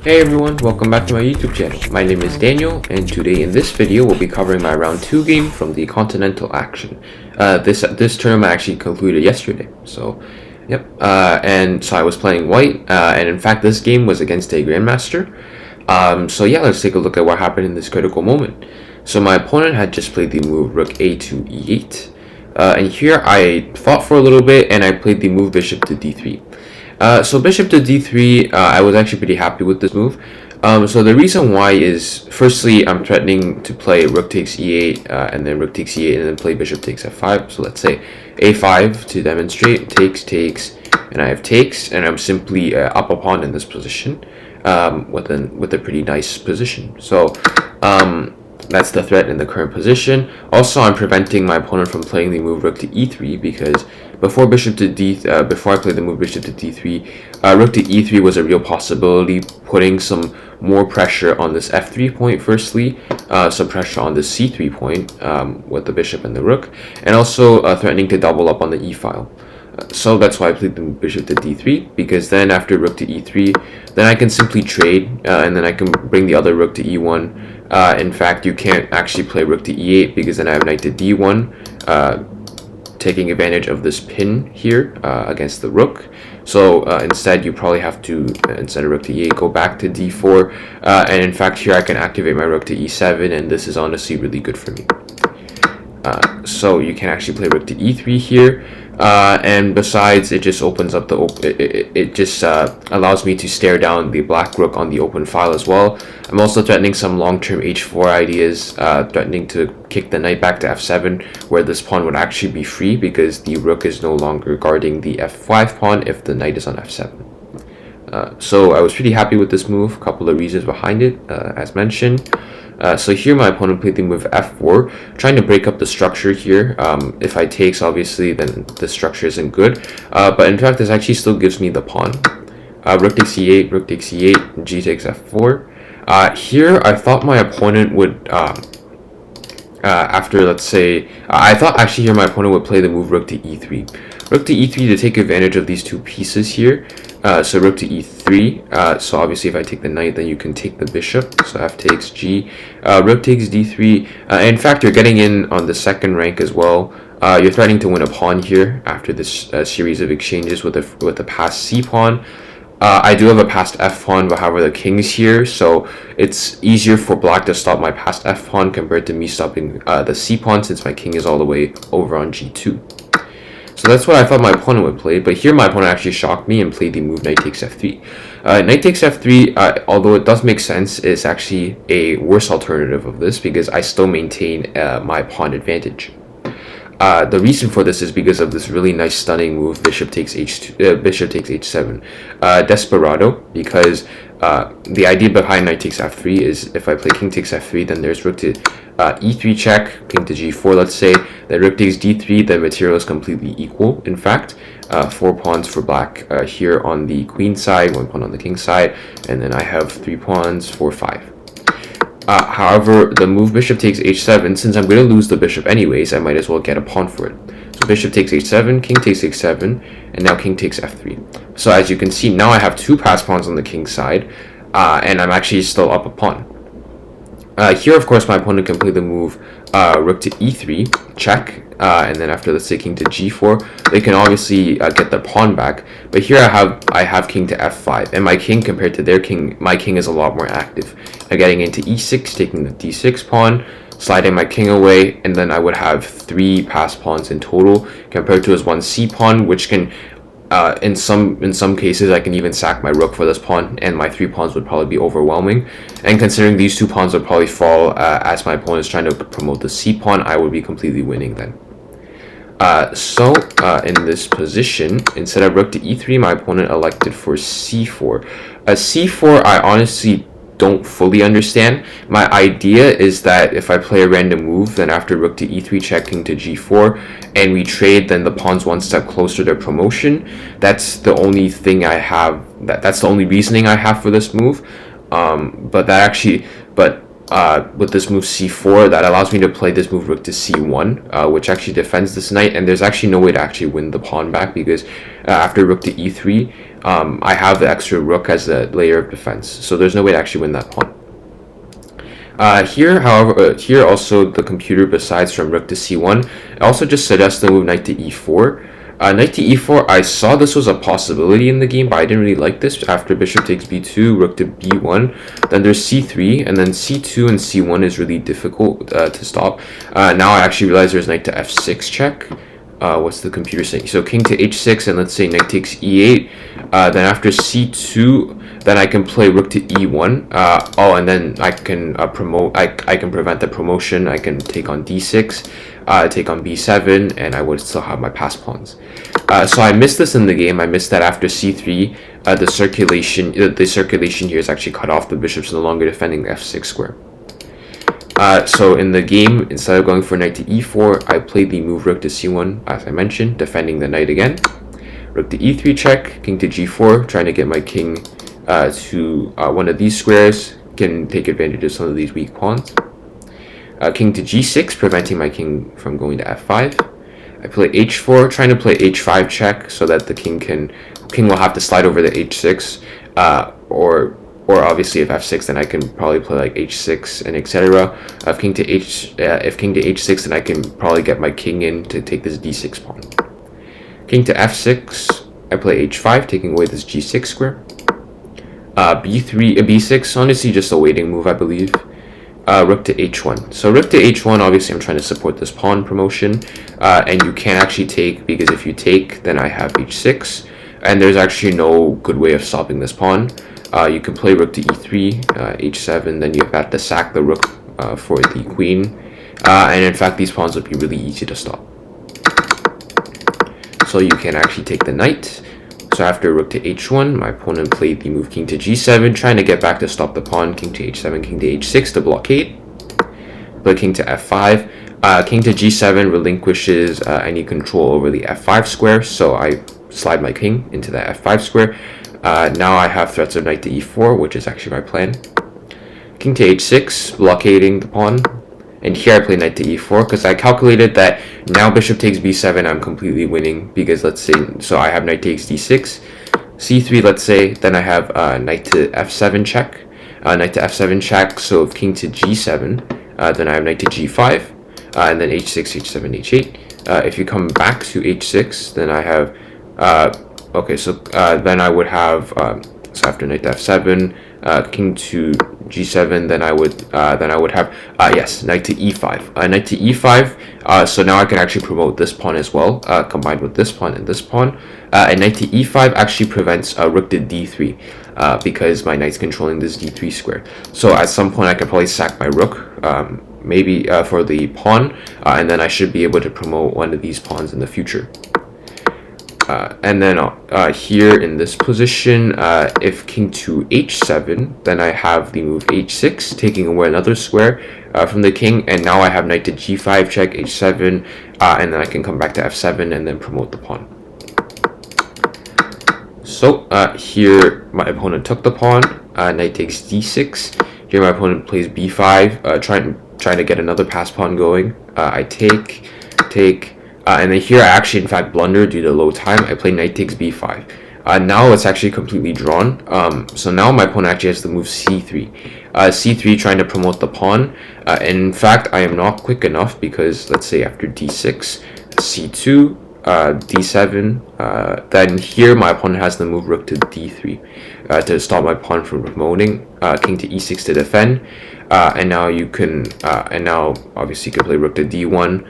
Hey everyone, welcome back to my YouTube channel. My name is Daniel, and today in this video we'll be covering my round 2 game from the Continental Action. This tournament actually concluded yesterday, so yep. And so I was playing white, and in fact this game was against a Grandmaster. So yeah, let's take a look at what happened in this critical moment. So my opponent had just played the move Rook A to E8, and here I fought for a little bit and I played the move Bishop to D3. So Bishop to D3, I was actually pretty happy with this move. So the reason why is, firstly, I'm threatening to play Rook takes E8, and then Rook takes E8, and then play Bishop takes F5. So let's say A5 to demonstrate, takes, and I have takes, and I'm simply up a pawn in this position, with a pretty nice position. So that's the threat in the current position. Also, I'm preventing my opponent from playing the move Rook to E3 because before I played the move Bishop to D3, Rook to E3 was a real possibility, putting some more pressure on this F3 point firstly, some pressure on the C3 point with the Bishop and the Rook, and also threatening to double up on the E file. So that's why I played the Bishop to D3, because then after Rook to E3, then I can simply trade, and then I can bring the other Rook to E1. In fact, you can't actually play Rook to E8 because then I have Knight to D1, taking advantage of this pin here against the Rook. So instead, you probably have to, instead of Rook to E8, go back to D4. And in fact, here I can activate my Rook to E7, and this is honestly really good for me. So you can actually play Rook to E3 here, and besides, it just opens up it just allows me to stare down the black Rook on the open file as well. I'm also threatening some long-term H4 ideas, threatening to kick the knight back to F7, where this pawn would actually be free because the Rook is no longer guarding the F5 pawn if the knight is on F7. So I was pretty happy with this move. A couple of reasons behind it, as mentioned. So here my opponent played the move F4, trying to break up the structure here. If I takes, obviously, then the structure isn't good. But in fact, this actually still gives me the pawn. Rook takes E8, Rook takes E8, G takes F4. Here, I thought my opponent would, after, let's say, I thought actually here my opponent would play the move Rook to E3. Rook to E3 to take advantage of these two pieces here. So Rook to E3, so obviously if I take the knight, then you can take the bishop, so F takes G, Rook takes D3, in fact you're getting in on the second rank as well. You're threatening to win a pawn here after this series of exchanges with the passed C pawn. I do have a passed F pawn, but however the king is here, so it's easier for black to stop my passed F pawn compared to me stopping the C pawn, since my king is all the way over on G2. So that's what I thought my opponent would play, but here my opponent actually shocked me and played the move Knight takes F3. Knight takes F3, although it does make sense, is actually a worse alternative of this because I still maintain my pawn advantage. The reason for this is because of this really nice stunning move Bishop takes H7, Desperado, because the idea behind Knight takes F3 is if I play King takes F3, then there's Rook to E3 check, King to G4, let's say, then Rook takes D3, the material is completely equal, in fact. 4 pawns for black here on the queen side, 1 pawn on the king side, and then I have 3 pawns for 5. However, the move Bishop takes H7, since I'm going to lose the bishop anyways, I might as well get a pawn for it. So Bishop takes H7, King takes H7, and now King takes F3. So as you can see, now I have 2 passed pawns on the king side, and I'm actually still up a pawn. Here, of course, my opponent can play the move Rook to E3, check, and then after, let's say, King to G4, they can obviously get their pawn back. But here I have King to F5, and my king, compared to their king, my king is a lot more active. I'm getting into E6, taking the D6 pawn, sliding my king away, and then I would have 3 passed pawns in total, compared to his 1 C pawn, which can, in some cases, I can even sack my rook for this pawn, and my 3 pawns would probably be overwhelming. And considering these 2 pawns would probably fall as my opponent is trying to promote the C pawn, I would be completely winning then. So in this position, instead of Rook to E3, my opponent elected for C4. C4, I honestly don't fully understand. My idea is that if I play a random move, then after Rook to E3 check, King to G4, and we trade, then the pawn's 1 step closer to promotion. That's the only thing I have. That's the only reasoning I have for this move. But with this move c4 that allows me to play this move rook to c1, which actually defends this knight, and there's actually no way to actually win the pawn back because after rook to e3, I have the extra rook as a layer of defense, so there's no way to actually win that pawn. Here also the computer, besides from rook to c1, also just suggests the move knight to e4. Knight to e4, I saw this was a possibility in the game, but I didn't really like this. After bishop takes b2, rook to b1, then there's c3, and then c2 and c1 is really difficult to stop. Now I actually realize there's knight to f6 check. What's the computer saying? So king to h6, and let's say knight takes e8. Then after c2, then I can play rook to e1. And then I can promote. I can prevent the promotion. I can take on d6, take on b7, and I would still have my pass pawns. So I missed this in the game. I missed that after c3, the circulation here is actually cut off. The bishop's no longer defending the f6 square. So in the game, instead of going for knight to e4, I played the move rook to c1, as I mentioned, defending the knight again. Rook to e3 check, king to g4, trying to get my king to one of these squares, can take advantage of some of these weak pawns. King to g6, preventing my king from going to f5. I play h4, trying to play h5 check so that the king will have to slide over the h6, or obviously if f6, then I can probably play like h6 and etc. If king to h6, then I can probably get my king in to take this d6 pawn. King to f6, I play h5, taking away this g6 square. b6, honestly just a waiting move, I believe. Rook to h1. So rook to h1, obviously I'm trying to support this pawn promotion, and you can't actually take, because if you take, then I have h6, and there's actually no good way of stopping this pawn. You can play rook to e3, h7, then you have to sack the rook for the queen, and in fact these pawns would be really easy to stop. So you can actually take the knight. So after rook to h1, my opponent played the move king to g7, trying to get back to stop the pawn, king to h7, king to h6 to blockade. Play king to f5. King to g7 relinquishes any control over the f5 square, so I slide my king into the f5 square. Now I have threats of knight to e4, which is actually my plan. King to h6, blockading the pawn. And here I play knight to e4 because I calculated that now bishop takes b7, I'm completely winning, because let's say, so I have knight takes d6, c3 let's say, then I have knight to f7 check, knight to f7 check, so if king to g7, then I have knight to g5, and then h6, h7, h8. If you come back to h6, then I have, then I would have, so after knight to f7, king to g7, then I would have yes, knight to e5. Knight to e5. So now I can actually promote this pawn as well, combined with this pawn and this pawn. And knight to e5 actually prevents rook to d3, because my knight's controlling this d3 square. So at some point I can probably sack my rook, maybe for the pawn, and then I should be able to promote one of these pawns in the future. And then here in this position, if king to h7, then I have the move h6, taking away another square from the king, and now I have knight to g5 check, h7, and then I can come back to f7 and then promote the pawn. So here my opponent took the pawn, knight takes d6. Here my opponent plays b5, trying to get another pass pawn going. I take, and then here I actually in fact blunder due to low time. I play knight takes b5. Now it's actually completely drawn. So now my opponent actually has to move c3. C3 trying to promote the pawn. And in fact, I am not quick enough, because let's say after d6, c2, d7, then here my opponent has to move rook to d3 to stop my pawn from promoting, king to e6 to defend, and now you can, and now obviously you can play rook to d1.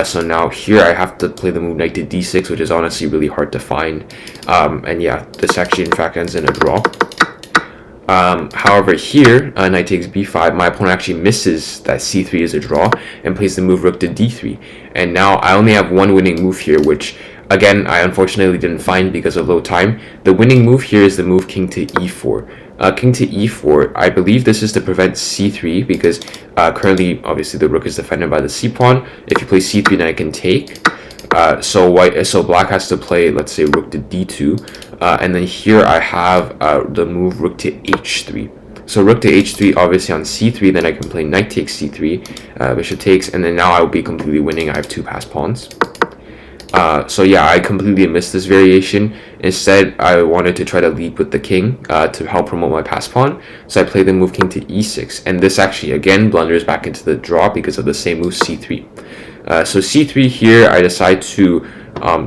So now here I have to play the move knight to d6, which is honestly really hard to find, and yeah, this actually in fact ends in a draw. However, here, knight takes b5, my opponent actually misses that c3 is a draw and plays the move rook to d3. And now I only have one winning move here, which, again, I unfortunately didn't find because of low time. The winning move here is the move king to e4. King to e4, I believe this is to prevent c3, because currently, obviously, the rook is defended by the c-pawn. If you play c3, then I can take. So black has to play, let's say, rook to d2, and then here I have the move rook to h3. So rook to h3, obviously on c3, then I can play knight takes c3, bishop takes, and then now I will be completely winning. I have 2 passed pawns. So yeah, I completely missed this variation. Instead, I wanted to try to lead with the king to help promote my pass pawn. So I played the move king to e6, and this actually again blunders back into the draw because of the same move c3. So c3 here, I decide to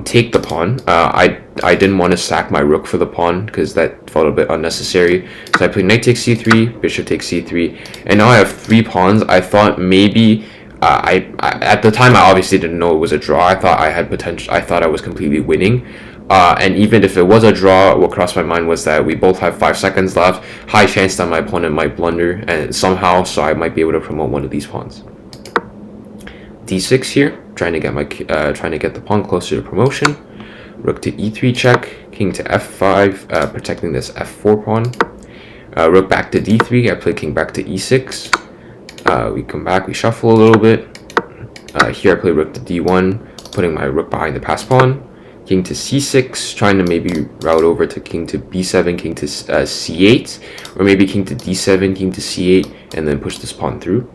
take the pawn. I didn't want to sack my rook for the pawn because that felt a bit unnecessary. So I played knight takes c3, bishop takes c3, and now I have 3 pawns. I thought maybe at the time I obviously didn't know it was a draw. I thought I had potential. I thought I was completely winning. And even if it was a draw, what crossed my mind was that we both have 5 seconds left. High chance that my opponent might blunder and somehow, so I might be able to promote one of these pawns. d6 here, trying to get the pawn closer to promotion. Rook to e3 check, king to f5, protecting this f4 pawn. Rook back to d3. I play king back to e6. We come back, we shuffle a little bit. Here I play rook to d1, putting my rook behind the pass pawn. King to c6, trying to maybe route over to king to b7, king to c8, or maybe king to d7, king to c8, and then push this pawn through.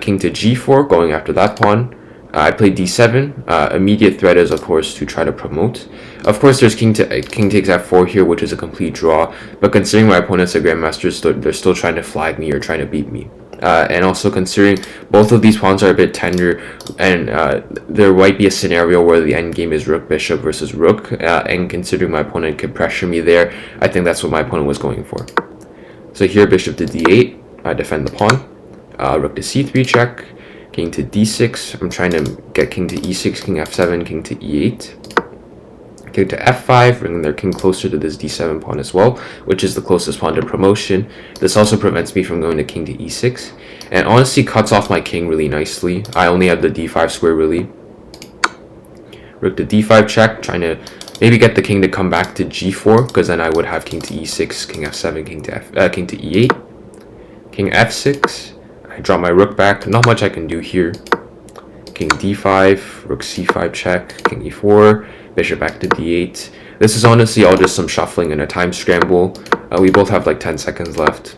King to g4, going after that pawn. I played d7. Immediate threat is, of course, to try to promote. Of course, there's king takes f4 here, which is a complete draw. But considering my opponent's a grandmaster, they're still trying to flag me or trying to beat me. And also considering both of these pawns are a bit tender, and there might be a scenario where the endgame is rook bishop versus rook, and considering my opponent could pressure me there, I think that's what my opponent was going for. So here bishop to d8, I defend the pawn. Rook to c3 check, king to d6, I'm trying to get king to e6, king f7, king to e8. King to f5, bringing their king closer to this d7 pawn as well, which is the closest pawn to promotion. This also prevents me from going to king to e6, and honestly cuts off my king really nicely. I only have the d5 square really. Rook to d5 check, trying to maybe get the king to come back to g4, because then I would have king to e6, king f7, king to e8. King f6, I drop my rook back, not much I can do here. King d5, rook c5 check, king e4, bishop back to d8. This is honestly all just some shuffling and a time scramble. We both have like 10 seconds left.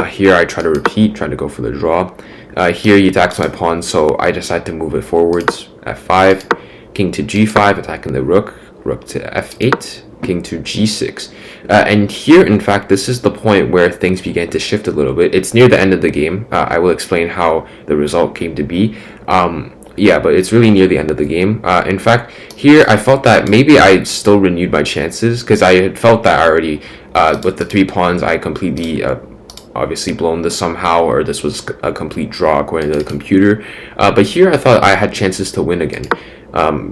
Here I try to repeat, trying to go for the draw. Here he attacks my pawn, so I decide to move it forwards. f5, king to g5, attacking the rook. Rook to f8, king to g6. And here, in fact, this is the point where things began to shift a little bit. It's near the end of the game. I will explain how the result came to be. Yeah, but it's really near the end of the game. In fact, here I felt that maybe I still renewed my chances, because I had felt that I already, with the 3 pawns, I completely obviously blown this somehow, or this was a complete draw according to the computer. But here I thought I had chances to win again.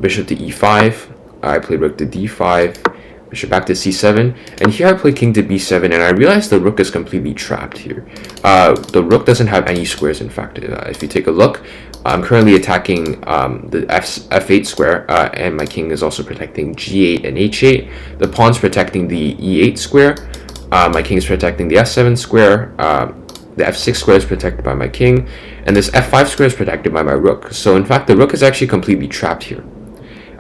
Bishop to e5, I played rook to d5, bishop back to c7, and here I play king to b7, and I realized the rook is completely trapped here. The rook doesn't have any squares, in fact. If you take a look, I'm currently attacking the f8 square, and my king is also protecting g8 and h8. The pawn's protecting the e8 square, my king is protecting the f7 square, the f6 square is protected by my king, and this f5 square is protected by my rook. So in fact, the rook is actually completely trapped here.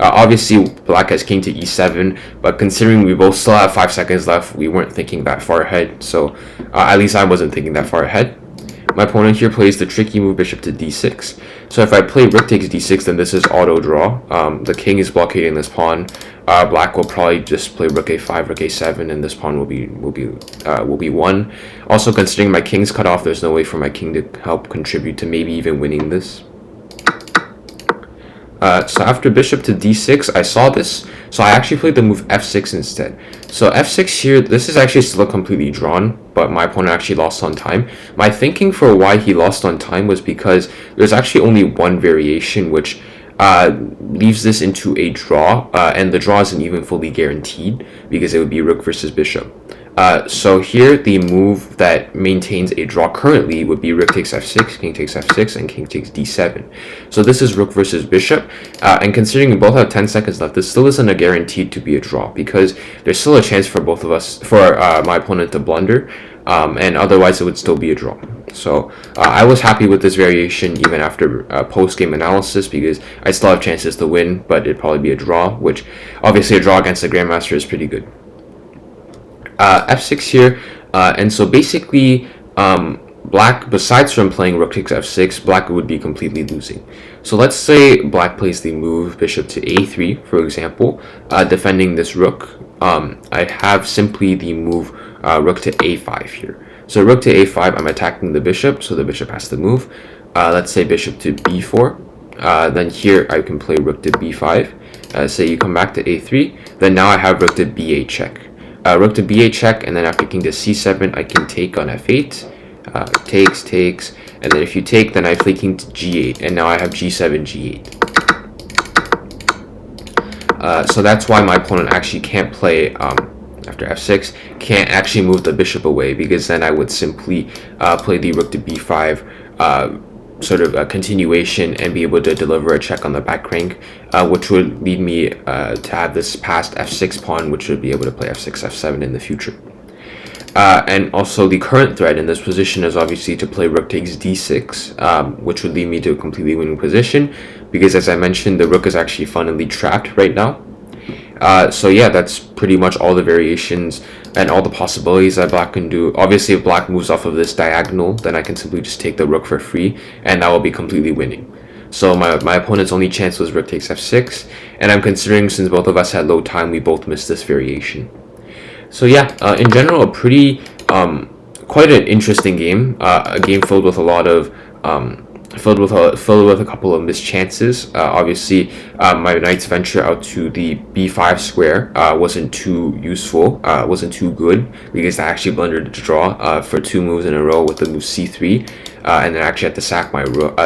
Obviously, black has king to e7, but considering we both still have 5 seconds left, we weren't thinking that far ahead, so at least I wasn't thinking that far ahead. My opponent here plays the tricky move bishop to d6. So if I play rook takes d6, then this is auto draw. The king is blockading this pawn. Black will probably just play rook a5, rook a7, and this pawn will be won. Also, considering my king's cut off, there's no way for my king to help contribute to maybe even winning this. So after bishop to d6, I saw this, so I actually played the move f6 instead. So f6 here, this is actually still completely drawn, but my opponent actually lost on time. My thinking for why he lost on time was because there's actually only one variation, which leaves this into a draw, and the draw isn't even fully guaranteed, because it would be rook versus bishop. So here, the move that maintains a draw currently would be rook takes f6, king takes f6, and king takes d7. So this is rook versus bishop, and considering we both have 10 seconds left, this still isn't a guaranteed to be a draw, because there's still a chance for both of us, for my opponent to blunder, and otherwise it would still be a draw. So I was happy with this variation even after post-game analysis, because I still have chances to win, but it'd probably be a draw, which obviously a draw against the Grandmaster is pretty good. f6 here, and so basically, black, besides from playing rook takes f6, black would be completely losing. So let's say black plays the move bishop to a3, for example, defending this rook. I have simply the move rook to a5 here. So rook to a5, I'm attacking the bishop, so the bishop has to move. Let's say bishop to b4. Then here I can play rook to b5. Say you come back to a3, then now I have rook to b8 check. Rook to b8 check, and then after king to c7, I can take on f8. Takes, and then if you take, then I play king to g8, and now I have g7, g8. So that's why my opponent actually can't play, after f6, can't actually move the bishop away, because then I would simply play the rook to b5, sort of a continuation, and be able to deliver a check on the back rank, which would lead me to have this passed f6 pawn, which would be able to play f6, f7 in the future. And also the current threat in this position is obviously to play rook takes d6, which would lead me to a completely winning position, because as I mentioned, the rook is actually funnily trapped right now. So yeah, that's pretty much all the variations and all the possibilities that black can do. Obviously, if black moves off of this diagonal, then I can simply just take the rook for free, and that will be completely winning. So my opponent's only chance was rook takes f6, and I'm considering, since both of us had low time, we both missed this variation. So yeah, in general, a pretty, quite an interesting game. A game filled with a lot of, filled with a couple of mischances. Obviously, my knight's venture out to the b5 square wasn't too useful, wasn't too good, because I actually blundered the draw for 2 moves in a row with the move c3. And then I actually had to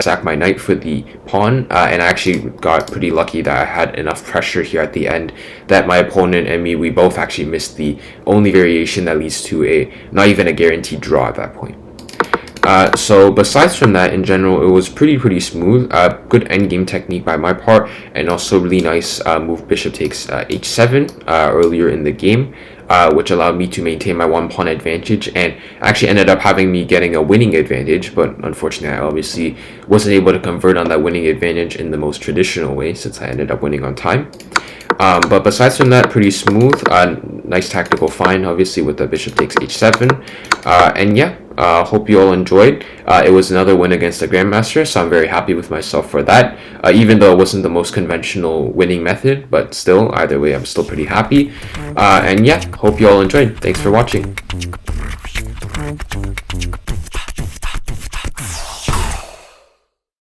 sack my knight for the pawn, and I actually got pretty lucky that I had enough pressure here at the end that my opponent and me, we both actually missed the only variation that leads to not even a guaranteed draw at that point. So besides from that, in general, it was pretty smooth. Good endgame technique by my part, and also really nice move bishop takes h7 earlier in the game, which allowed me to maintain my 1 pawn advantage, and actually ended up having me getting a winning advantage. But unfortunately, I obviously wasn't able to convert on that winning advantage in the most traditional way, since I ended up winning on time. But besides from that, pretty smooth. Nice tactical find, obviously, with the bishop takes h7. And yeah, hope you all enjoyed. It was another win against the Grandmaster, so I'm very happy with myself for that. Even though it wasn't the most conventional winning method, but still, either way, I'm still pretty happy. And yeah, hope you all enjoyed. Thanks for watching.